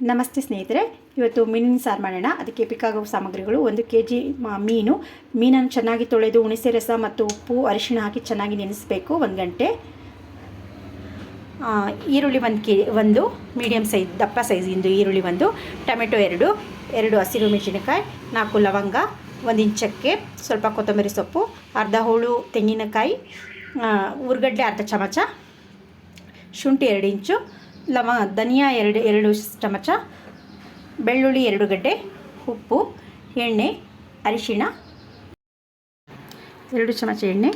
ನಮಸ್ತೆ ಸ್ನೇಹಿತರೆ, ಇವತ್ತು ಮೀನಿನ ಸಾರು ಮಾಡೋಣ. ಅದಕ್ಕೆ ಬೇಕಾಗುವ ಸಾಮಗ್ರಿಗಳು: 1 kg ಮೀನನ್ನು ಚೆನ್ನಾಗಿ ತೊಳೆದು ಹುಣಸೆ ರಸ ಮತ್ತು ಉಪ್ಪು ಅರಿಶಿಣ ಹಾಕಿ ಚೆನ್ನಾಗಿ ನೆನೆಸಬೇಕು 1 ಗಂಟೆ. ಈರುಳ್ಳಿ 1 ಮೀಡಿಯಮ್ ಸೈಜ್ ದಪ್ಪ ಸೈಜಿಂದು ಈರುಳ್ಳಿ 1, ಟೊಮೆಟೊ 2 ಹಸಿರು ಮೆಣಸಿನಕಾಯಿ, 4 ಲವಂಗ, 1 ಇಂಚ್ ಚಕ್ಕೆ, ಸ್ವಲ್ಪ ಕೊತ್ತಂಬರಿ ಸೊಪ್ಪು, ಅರ್ಧ ಹೋಳು ತೆಂಗಿನಕಾಯಿ, ಉರ್ಗಡ್ಲೆ ಅರ್ಧ ಚಮಚ, ಶುಂಠಿ 2 ಇಂಚು, ಧನಿಯಾ 2 ಚಮಚ, ಬೆಳ್ಳುಳ್ಳಿ 2 ಗಡ್ಡೆ, ಉಪ್ಪು, ಎಣ್ಣೆ, ಅರಿಶಿಣ 2 ಚಮಚ ಎಣ್ಣೆ,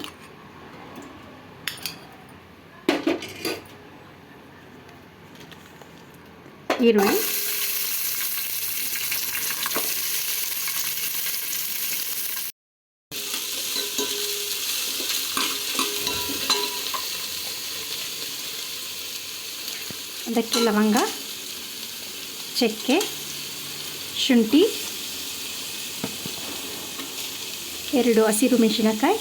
ಈರುಳ್ಳಿ, ಅದಕ್ಕೆ ಲವಂಗ, ಚಕ್ಕೆ, ಶುಂಠಿ, 2 ಹಸಿರು ಮೆಣಸಿನಕಾಯಿ,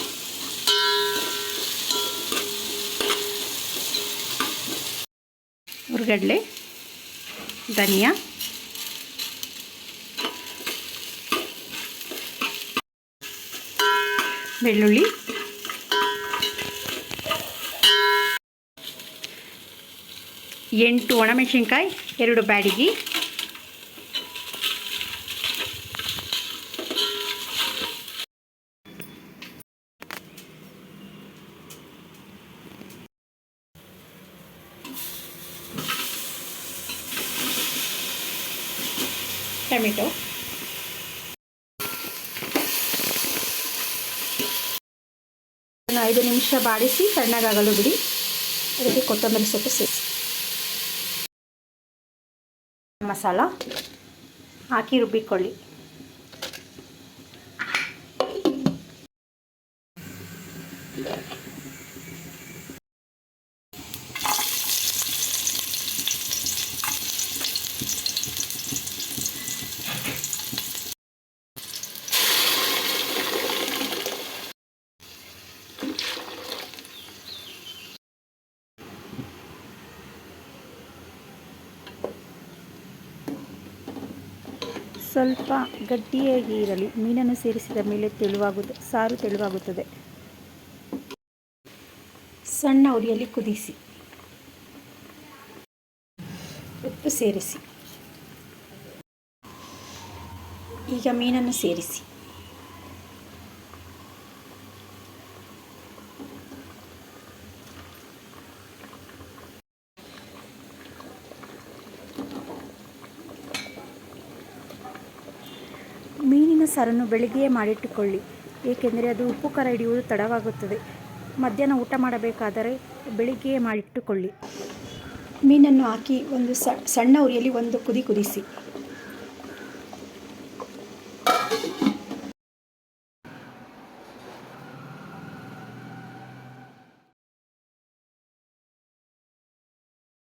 ಉರ್ಗಡ್ಲೆ, ಧನಿಯಾ, ಬೆಳ್ಳುಳ್ಳಿ, ಎಂಟು ಒಣಮೆಣಸಿನ್ಕಾಯಿ, 2 ಬ್ಯಾಡಗಿ, ಟೊಮೆಟೊ, ಇದನ್ನು 5 ನಿಮಿಷ ಬಾಡಿಸಿ ತಣ್ಣಗಾಗಲು ಬಿಡಿ. ಅದಕ್ಕೆ ಕೊತ್ತಂಬರಿ ಸೊಪ್ಪು ಸೇರಿಸಿ, ಮಸಾಲ ಹಾಕಿ ರುಬ್ಬಿಕೊಳ್ಳಿ. ಸ್ವಲ್ಪ ಗಟ್ಟಿಯಾಗಿ ಇರಲಿ. ಮೀನನ್ನು ಸೇರಿಸಿದ ಮೇಲೆ ಸಾರು ತೆಳುವಾಗುತ್ತದೆ. ಸಣ್ಣ ಉರಿಯಲ್ಲಿ ಕುದಿಸಿ, ಉಪ್ಪು ಸೇರಿಸಿ. ಈಗ ಮೀನನ್ನು ಸೇರಿಸಿ, ಮೀನಿನ ಸಾರನ್ನು ಬೆಳಿಗ್ಗೆಯೇ ಮಾಡಿಟ್ಟುಕೊಳ್ಳಿ, ಏಕೆಂದರೆ ಅದು ಉಪ್ಪು ಖಾರ ಹಿಡಿಯುವುದು ತಡವಾಗುತ್ತದೆ. ಮಧ್ಯಾಹ್ನ ಊಟ ಮಾಡಬೇಕಾದರೆ ಬೆಳಿಗ್ಗೆಯೇ ಮಾಡಿಟ್ಟುಕೊಳ್ಳಿ. ಮೀನನ್ನು ಹಾಕಿ ಒಂದು ಸಣ್ಣ ಉರಿಯಲ್ಲಿ 1 ಕುದಿಸಿ.